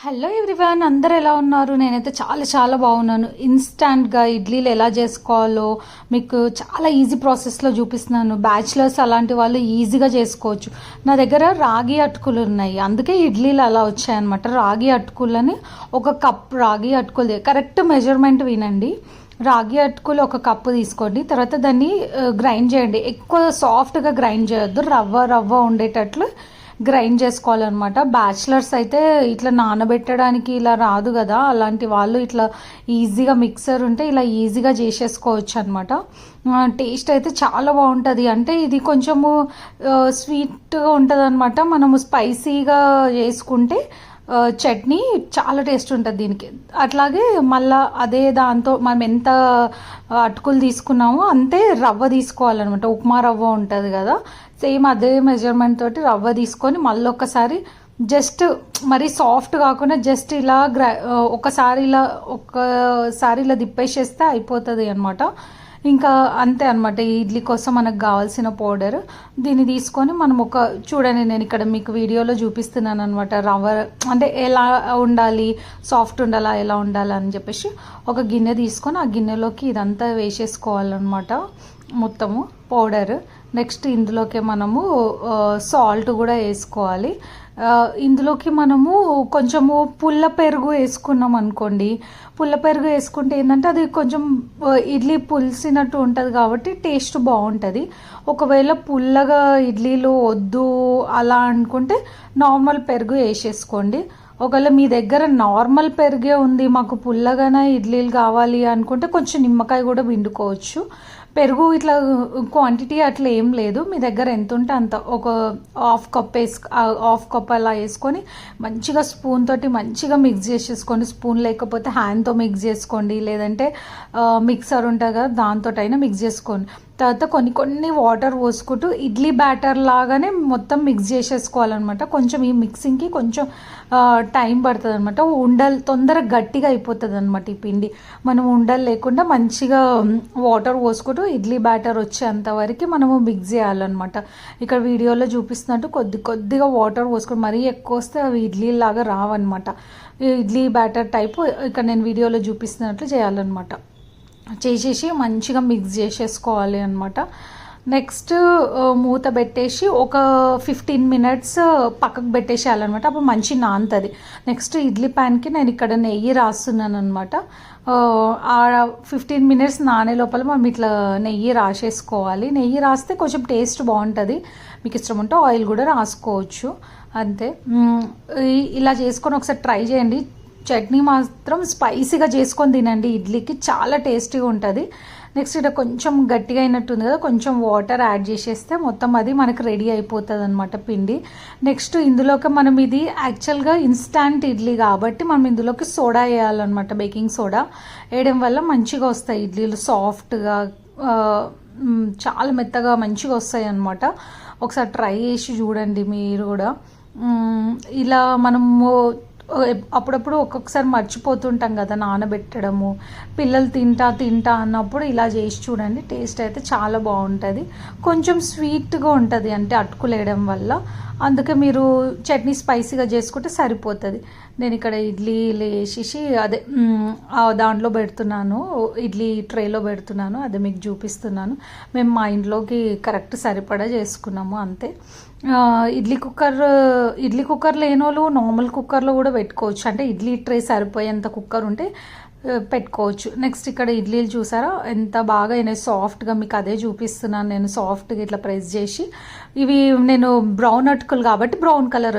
Hello everyone, అందరు ఎలా ఉన్నారు? నేనైతే చాలా బాగున్నాను. ఇన్స్టాంట్గా ఇడ్లీలు ఎలా చేసుకోవాలో మీకు చాలా ఈజీ ప్రాసెస్లో చూపిస్తున్నాను. బ్యాచిలర్స్ అలాంటి వాళ్ళు ఈజీగా చేసుకోవచ్చు. నా దగ్గర రాగి అటుకులు ఉన్నాయి, అందుకే ఇడ్లీలు అలా వచ్చాయన్నమాట. రాగి అటుకులని ఒక కప్ రాగి అటుకులు కరెక్ట్ మెజర్మెంట్ వినండి. రాగి అటుకులు ఒక కప్పు తీసుకోండి. తర్వాత దాన్ని గ్రైండ్ చేయండి. ఎక్కువ సాఫ్ట్గా గ్రైండ్ చేయొద్దు, రవ్వ ఉండేటట్లు గ్రైండ్ చేసుకోవాలన్నమాట. బ్యాచిలర్స్ అయితే ఇట్లా నానబెట్టడానికి ఇలా రాదు కదా, అలాంటి వాళ్ళు ఇట్లా ఈజీగా మిక్సర్ ఉంటే ఇలా ఈజీగా చేసేసుకోవచ్చు అనమాట. టేస్ట్ అయితే చాలా బాగుంటుంది. అంటే ఇది కొంచెము స్వీట్గా ఉంటుంది అనమాట. మనము స్పైసీగా చేసుకుంటే చట్నీ చాలా టేస్ట్ ఉంటుంది దీనికి. అట్లాగే మళ్ళీ అదే దాంతో మనం ఎంత అటుకులు తీసుకున్నామో అంతే రవ్వ తీసుకోవాలన్నమాట. ఉప్మా రవ్వ ఉంటుంది కదా, సేమ్ అదే మెజర్మెంట్ తోటి రవ్వ తీసుకొని మళ్ళీ ఒకసారి జస్ట్ మరీ సాఫ్ట్ కాకుండా జస్ట్ ఇలా ఒకసారి ఇలా దిప్పేసేస్తే అయిపోతుంది అనమాట. ఇంకా అంతే అనమాట. ఈ ఇడ్లీ కోసం మనకు కావాల్సిన పౌడర్ దీన్ని తీసుకొని మనం చూడండి, నేను ఇక్కడ మీకు వీడియోలో చూపిస్తున్నాను అనమాట. రవ్వ అంటే ఎలా ఉండాలి, సాఫ్ట్ ఉండాలా, ఎలా ఉండాలి అని చెప్పేసి ఒక గిన్నె తీసుకొని ఆ గిన్నెలోకి ఇదంతా వేసేసుకోవాలన్నమాట, మొత్తము పౌడర్. నెక్స్ట్ ఇందులోకి మనము సాల్ట్ కూడా వేసుకోవాలి. ఇందులోకి మనము కొంచెము పుల్ల పెరుగు వేసుకున్నాం అనుకోండి. పుల్ల పెరుగు వేసుకుంటే ఏంటంటే అది కొంచెం ఇడ్లీ పులిసినట్టు ఉంటుంది కాబట్టి టేస్ట్ బాగుంటుంది. ఒకవేళ పుల్లగా ఇడ్లీలు వద్దు అలా అనుకుంటే నార్మల్ పెరుగు వేసేసుకోండి. ఒకవేళ మీ దగ్గర నార్మల్ పెరుగే ఉంది, మాకు పుల్లగానే ఇడ్లీలు కావాలి అనుకుంటే కొంచెం నిమ్మకాయ కూడా పిండుకోవచ్చు. పెరుగు ఇట్లా క్వాంటిటీ అట్లా ఏం లేదు, మీ దగ్గర ఎంత ఉంటే అంత ఒక హాఫ్ కప్ అలా వేసుకొని మంచిగా స్పూన్ తోటి మంచిగా మిక్స్ చేసేసుకోండి. స్పూన్ లేకపోతే హ్యాండ్తో మిక్స్ చేసుకోండి, లేదంటే మిక్సర్ ఉంటుంది కదా దాంతో అయినా మిక్స్ చేసుకోండి. తర్వాత కొన్ని వాటర్ పోసుకుంటూ ఇడ్లీ బ్యాటర్ లాగానే మొత్తం మిక్స్ చేసేసుకోవాలన్నమాట. కొంచెం ఈ మిక్సింగ్కి కొంచెం టైం పడుతుంది అనమాట. ఉండలు తొందరగా గట్టిగా అయిపోతుంది అనమాట ఈ పిండి. మనం ఉండలు లేకుండా మంచిగా వాటర్ పోసుకుంటూ ఇడ్లీ బ్యాటర్ వచ్చేంత వరకు మనము మిక్స్ చేయాలన్నమాట. ఇక్కడ వీడియోలో చూపిస్తున్నట్టు కొద్దిగా వాటర్ పోసుకొని మరీ ఎక్కువ వస్తే అవి ఇడ్లీ లాగా రావన్నమాట. ఇడ్లీ బ్యాటర్ టైపు ఇక్కడ నేను వీడియోలో చూపిస్తున్నట్లు చేయాలన్నమాట. చేసేసి మంచిగా మిక్స్ చేసేసుకోవాలి అనమాట. నెక్స్ట్ మూత పెట్టేసి ఒక 15 minutes పక్కకు పెట్టేసేయాలన్నమాట. అప్పుడు మంచి నానుతుంది. నెక్స్ట్ ఇడ్లీ ప్యాన్కి నేను ఇక్కడ నెయ్యి రాస్తున్నాను అనమాట. ఆ 15 minutes నానే లోపల మనం ఇట్లా నెయ్యి రాసేసుకోవాలి. నెయ్యి రాస్తే కొంచెం టేస్ట్ బాగుంటుంది. మీకు ఇష్టం ఉంటే ఆయిల్ కూడా రాసుకోవచ్చు, అంతే. ఇలా చేసుకొని ఒకసారి ట్రై చేయండి. చట్నీ మాత్రం స్పైసీగా చేసుకొని తినండి, ఇడ్లీకి చాలా టేస్టీగా ఉంటుంది. నెక్స్ట్ ఇక్కడ కొంచెం గట్టిగా అయినట్టుంది కదా, కొంచెం వాటర్ యాడ్ చేసేస్తే మొత్తం అది మనకు రెడీ అయిపోతుంది అనమాట పిండి. నెక్స్ట్ ఇందులోకి మనం ఇది యాక్చువల్గా ఇన్స్టాంట్ ఇడ్లీ కాబట్టి మనం ఇందులోకి సోడా వేయాలన్నమాట. బేకింగ్ సోడా వేయడం వల్ల మంచిగా వస్తాయి ఇడ్లీలు, సాఫ్ట్గా చాలా మెత్తగా మంచిగా వస్తాయి అన్నమాట. ఒకసారి ట్రై చేసి చూడండి మీరు కూడా. ఇలా మనము అప్పుడప్పుడు ఒక్కొక్కసారి మర్చిపోతుంటాం కదా నానబెట్టడము, పిల్లలు తింటా అన్నప్పుడు ఇలా చేసి చూడండి. టేస్ట్ అయితే చాలా బాగుంటుంది. కొంచెం స్వీట్గా ఉంటుంది అంటే అటుకులు వేయడం వల్ల, అందుకే మీరు చట్నీ స్పైసీగా చేసుకుంటే సరిపోతుంది. నేను ఇక్కడ ఇడ్లీ వేసేసి అదే దాంట్లో పెడుతున్నాను, ఇడ్లీ ట్రేలో పెడుతున్నాను, అదే మీకు చూపిస్తున్నాను. మేము మా ఇంట్లోకి కరెక్ట్ సరిపడా చేసుకున్నాము, అంతే. ఇడ్లీ కుక్కర్ లేని వాళ్ళు నార్మల్ కుక్కర్లో కూడా పెట్టుకోవచ్చు. అంటే ఇడ్లీ ట్రే సరిపోయేంత కుక్కర్ ఉంటే పెట్టుకోవచ్చు. నెక్స్ట్ ఇక్కడ ఇడ్లీలు చూసారా ఎంత బాగా అయినాయి సాఫ్ట్గా, మీకు అదే చూపిస్తున్నాను నేను. సాఫ్ట్గా ఇట్లా ప్రెస్ చేసి, ఇవి నేను బ్రౌన్ అటుకులు కాబట్టి బ్రౌన్ కలర్